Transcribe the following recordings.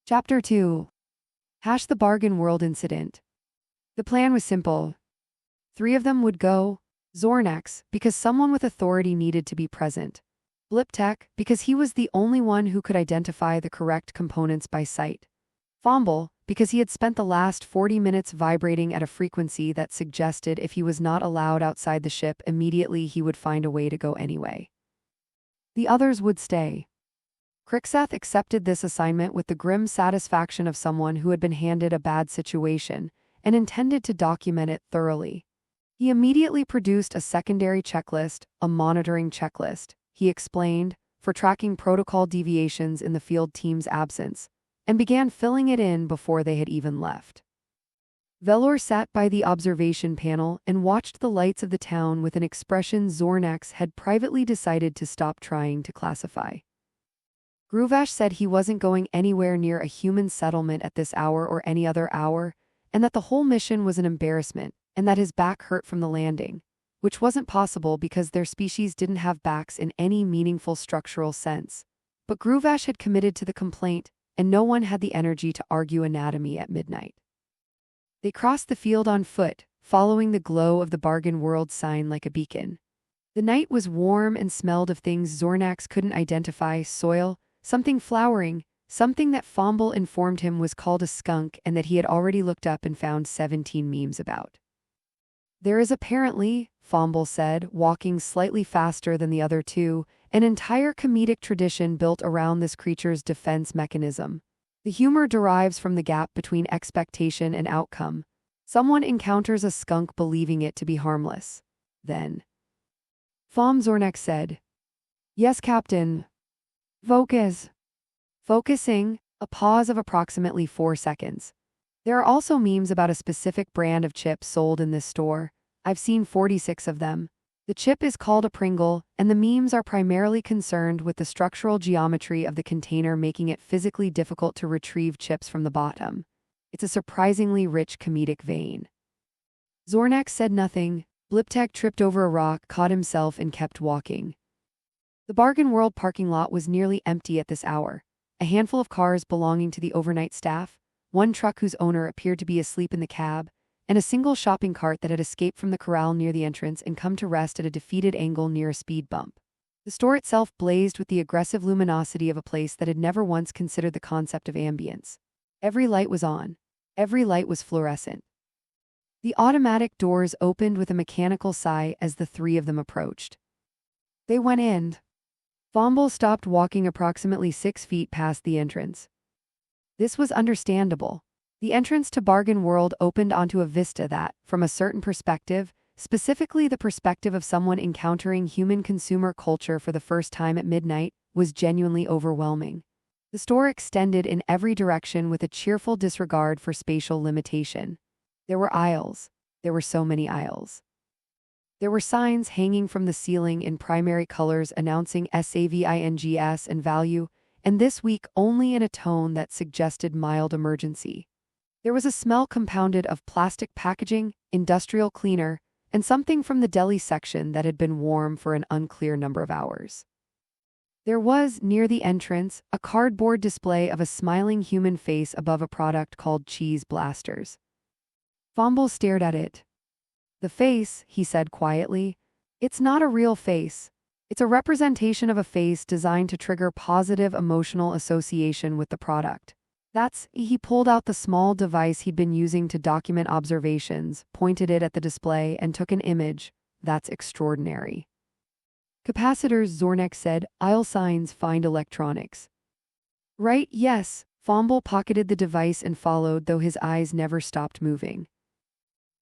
Chapter 2. Hash the Bargain World Incident. The plan was simple. 3 of them would go. Zornex, because someone with authority needed to be present. Bliptech, because he was the only one who could identify the correct components by sight. Fomble, because he had spent the last 40 minutes vibrating at a frequency that suggested if he was not allowed outside the ship immediately he would find a way to go anyway. The others would stay. Crixeth accepted this assignment with the grim satisfaction of someone who had been handed a bad situation and intended to document it thoroughly. He immediately produced a secondary checklist, a monitoring checklist, he explained, for tracking protocol deviations in the field team's absence, and began filling it in before they had even left. Velor sat by the observation panel and watched the lights of the town with an expression Zornex had privately decided to stop trying to classify. Gruvash said he wasn't going anywhere near a human settlement at this hour or any other hour, and that the whole mission was an embarrassment, and that his back hurt from the landing, which wasn't possible because their species didn't have backs in any meaningful structural sense. But Gruvash had committed to the complaint, and no one had the energy to argue anatomy at midnight. They crossed the field on foot, following the glow of the Bargain World sign like a beacon. The night was warm and smelled of things Zornex couldn't identify: soil, something flowering, something that Fomble informed him was called a skunk and that he had already looked up and found 17 memes about. There is apparently, Fomble said, walking slightly faster than the other two, an entire comedic tradition built around this creature's defense mechanism. The humor derives from the gap between expectation and outcome. Someone encounters a skunk believing it to be harmless. Then Zornex said, "Yes, Captain. Focus." Focusing, a pause of approximately 4 seconds. There are also memes about a specific brand of chips sold in this store. I've seen 46 of them. The chip is called a Pringle, and the memes are primarily concerned with the structural geometry of the container, making it physically difficult to retrieve chips from the bottom. It's a surprisingly rich comedic vein. Zornex said nothing. Bliptech tripped over a rock, caught himself, and kept walking. The Bargain World parking lot was nearly empty at this hour. A handful of cars belonging to the overnight staff, one truck whose owner appeared to be asleep in the cab, and a single shopping cart that had escaped from the corral near the entrance and come to rest at a defeated angle near a speed bump. The store itself blazed with the aggressive luminosity of a place that had never once considered the concept of ambience. Every light was on. Every light was fluorescent. The automatic doors opened with a mechanical sigh as the 3 of them approached. They went in. Fomble stopped walking approximately 6 feet past the entrance. This was understandable. The entrance to Bargain World opened onto a vista that, from a certain perspective, specifically the perspective of someone encountering human consumer culture for the first time at midnight, was genuinely overwhelming. The store extended in every direction with a cheerful disregard for spatial limitation. There were aisles. There were so many aisles. There were signs hanging from the ceiling in primary colors announcing SAVINGS and value, and this week only in a tone that suggested mild emergency. There was a smell compounded of plastic packaging, industrial cleaner, and something from the deli section that had been warm for an unclear number of hours. There was, near the entrance, a cardboard display of a smiling human face above a product called Cheese Blasters. Fomble stared at it. "The face," he said quietly, "it's not a real face. It's a representation of a face designed to trigger positive emotional association with the product. He pulled out the small device he'd been using to document observations, pointed it at the display, and took an image. That's extraordinary." "Capacitors," Zornex said. "Aisle signs, find electronics." "Right, yes." Fomble pocketed the device and followed, though his eyes never stopped moving.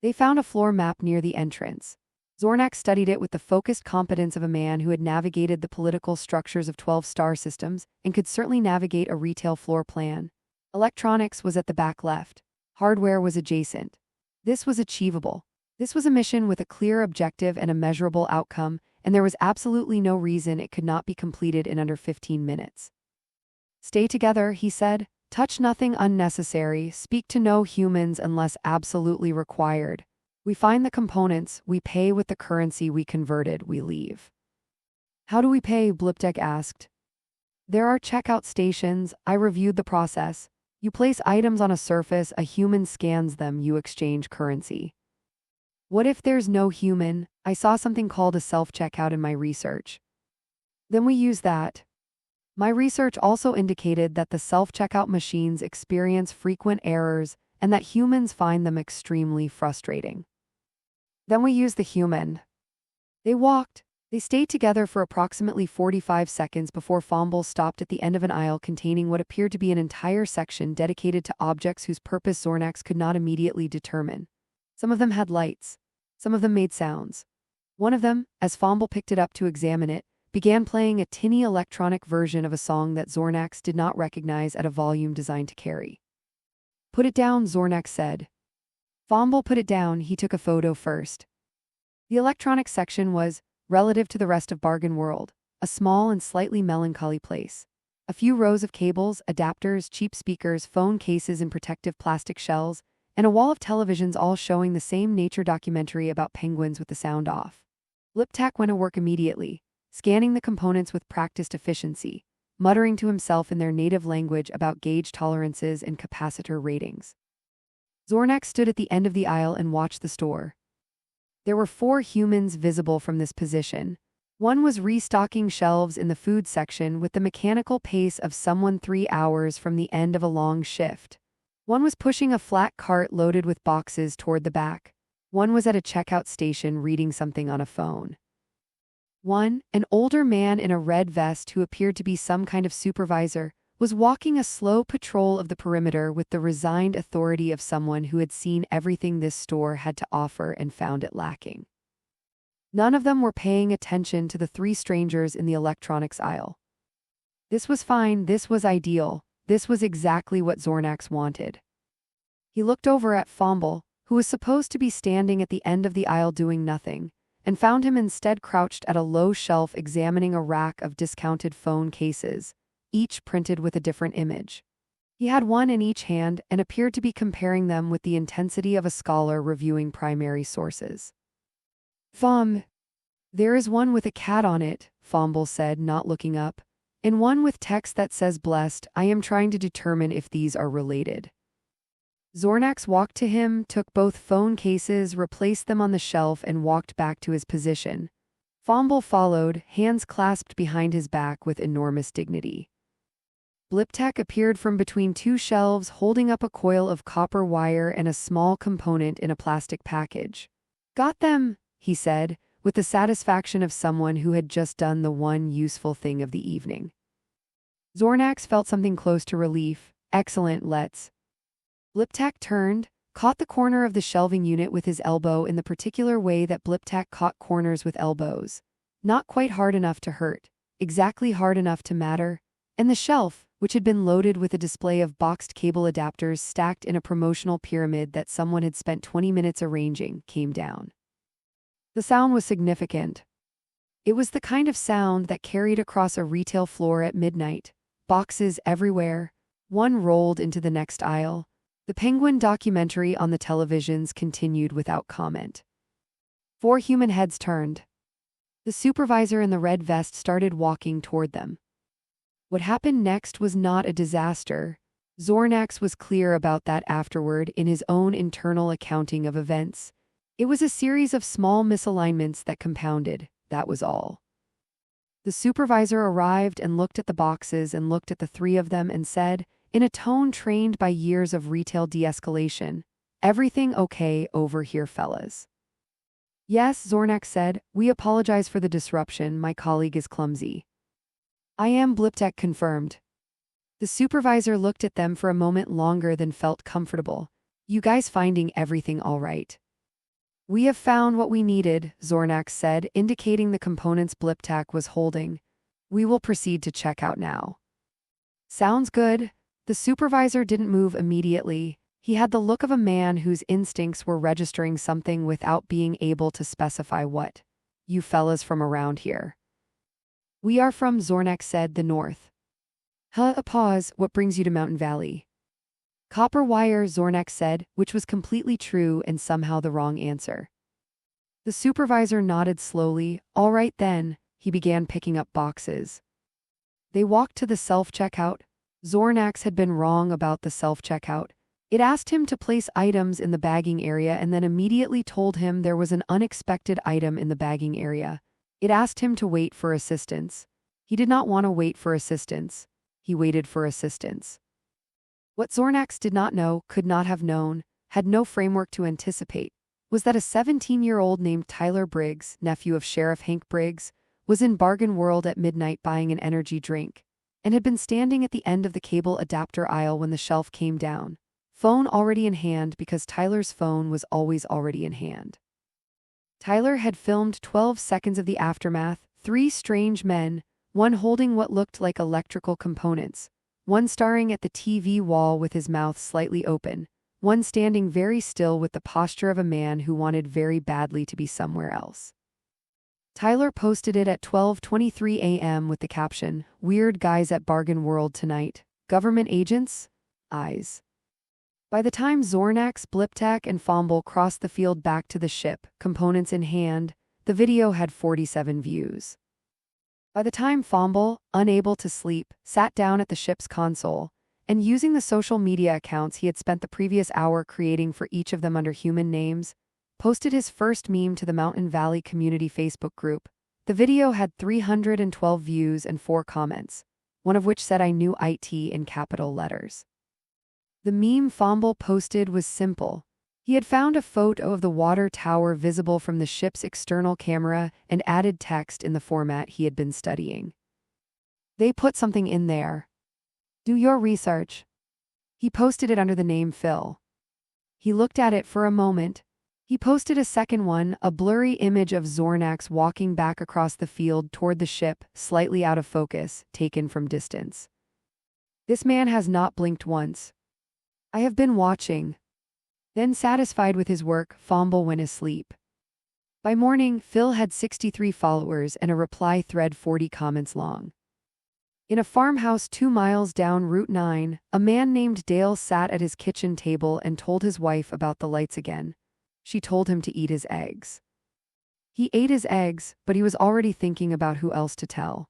They found a floor map near the entrance. Zornex studied it with the focused competence of a man who had navigated the political structures of 12 star systems and could certainly navigate a retail floor plan. Electronics was at the back left. Hardware was adjacent. This was achievable. This was a mission with a clear objective and a measurable outcome, and there was absolutely no reason it could not be completed in under 15 minutes. "Stay together," he said. "Touch nothing unnecessary, speak to no humans unless absolutely required. We find the components, we pay with the currency we converted, we leave." "How do we pay?" Bliptech asked. "There are checkout stations. I reviewed the process. You place items on a surface, a human scans them, you exchange currency. What if there's no human? I saw something called a self-checkout in my research. Then we use that. My research also indicated that the self-checkout machines experience frequent errors and that humans find them extremely frustrating. Then we use the human. They stayed together for approximately 45 seconds before Fomble stopped at the end of an aisle containing what appeared to be an entire section dedicated to objects whose purpose Zornax could not immediately determine. Some of them had lights. Some of them made sounds. One of them, as Fomble picked it up to examine it, began playing a tinny electronic version of a song that Zornax did not recognize at a volume designed to carry. Put it down, Zornax said. Fomble put it down. He took a photo first. The electronic section was, relative to the rest of Bargain World, a small and slightly melancholy place. A few rows of cables, adapters, cheap speakers, phone cases in protective plastic shells, and a wall of televisions all showing the same nature documentary about penguins with the sound off. Liptak went to work immediately, scanning the components with practiced efficiency, muttering to himself in their native language about gauge tolerances and capacitor ratings. Zornax stood at the end of the aisle and watched the store. There were 4 humans visible from this position. One was restocking shelves in the food section with the mechanical pace of someone 3 hours from the end of a long shift. One was pushing a flat cart loaded with boxes toward the back. One was at a checkout station reading something on a phone. One, an older man in a red vest who appeared to be some kind of supervisor, was walking a slow patrol of the perimeter with the resigned authority of someone who had seen everything this store had to offer and found it lacking. None of them were paying attention to the 3 strangers in the electronics aisle. This was fine, this was ideal, this was exactly what Zornax wanted. He looked over at Fomble, who was supposed to be standing at the end of the aisle doing nothing, and found him instead crouched at a low shelf examining a rack of discounted phone cases, each printed with a different image. He had one in each hand and appeared to be comparing them with the intensity of a scholar reviewing primary sources. There is one with a cat on it, Fomble said, not looking up, and one with text that says blessed. I am trying to determine if these are related. Zornax walked to him, took both phone cases, replaced them on the shelf, and walked back to his position. Fomble followed, hands clasped behind his back with enormous dignity. Bliptak appeared from between 2 shelves holding up a coil of copper wire and a small component in a plastic package. Got them, he said, with the satisfaction of someone who had just done the one useful thing of the evening. Zornax felt something close to relief. Excellent, let's. Bliptak turned, caught the corner of the shelving unit with his elbow in the particular way that Bliptak caught corners with elbows. Not quite hard enough to hurt, exactly hard enough to matter, and the shelf, which had been loaded with a display of boxed cable adapters stacked in a promotional pyramid that someone had spent 20 minutes arranging, came down. The sound was significant. It was the kind of sound that carried across a retail floor at midnight. Boxes everywhere. One rolled into the next aisle. The penguin documentary on the televisions continued without comment. 4 human heads turned. The supervisor in the red vest started walking toward them. What happened next was not a disaster. Zornax was clear about that afterward in his own internal accounting of events. It was a series of small misalignments that compounded, that was all. The supervisor arrived and looked at the boxes and looked at the 3 of them and said, in a tone trained by years of retail de-escalation, "Everything okay over here, fellas?" "Yes," Zornax said. "We apologize for the disruption. My colleague is clumsy." "I am," Bliptek confirmed. The supervisor looked at them for a moment longer than felt comfortable. "You guys finding everything all right?" "We have found what we needed," Zornax said, indicating the components Bliptak was holding. "We will proceed to check out now." "Sounds good." The supervisor didn't move immediately. He had the look of a man whose instincts were registering something without being able to specify what. "You fellas from around here?" "We are from," Zornax said, "the north." A pause. "What brings you to Mountain Valley?" "Copper wire," Zornax said, which was completely true and somehow the wrong answer. The supervisor nodded slowly. "All right then." He began picking up boxes. They walked to the self-checkout. Zornax had been wrong about the self-checkout. It asked him to place items in the bagging area and then immediately told him there was an unexpected item in the bagging area. It asked him to wait for assistance. He did not want to wait for assistance. He waited for assistance. What Zornax did not know, could not have known, had no framework to anticipate, was that a 17-year-old named Tyler Briggs, nephew of Sheriff Hank Briggs, was in Bargain World at midnight buying an energy drink, and had been standing at the end of the cable adapter aisle when the shelf came down, phone already in hand because Tyler's phone was always already in hand. Tyler had filmed 12 seconds of the aftermath, 3 strange men, one holding what looked like electrical components, one staring at the TV wall with his mouth slightly open, one standing very still with the posture of a man who wanted very badly to be somewhere else. Tyler posted it at 12:23 a.m. with the caption, "Weird guys at Bargain World tonight. Government agents? Eyes." By the time Zornax, Bliptak, and Fomble crossed the field back to the ship, components in hand, the video had 47 views. By the time Fomble, unable to sleep, sat down at the ship's console, and using the social media accounts he had spent the previous hour creating for each of them under human names, posted his first meme to the Mountain Valley Community Facebook group, the video had 312 views and 4 comments, one of which said "I knew IT" in capital letters. The meme Fomble posted was simple. He had found a photo of the water tower visible from the ship's external camera and added text in the format he had been studying. "They put something in there. Do your research." He posted it under the name Phil. He looked at it for a moment. He posted a second one, a blurry image of Zornax walking back across the field toward the ship, slightly out of focus, taken from distance. "This man has not blinked once. I have been watching." Then, satisfied with his work, Fomble went asleep. By morning, Phil had 63 followers and a reply thread 40 comments long. In a farmhouse 2 miles down Route 9, a man named Dale sat at his kitchen table and told his wife about the lights again. She told him to eat his eggs. He ate his eggs, but he was already thinking about who else to tell.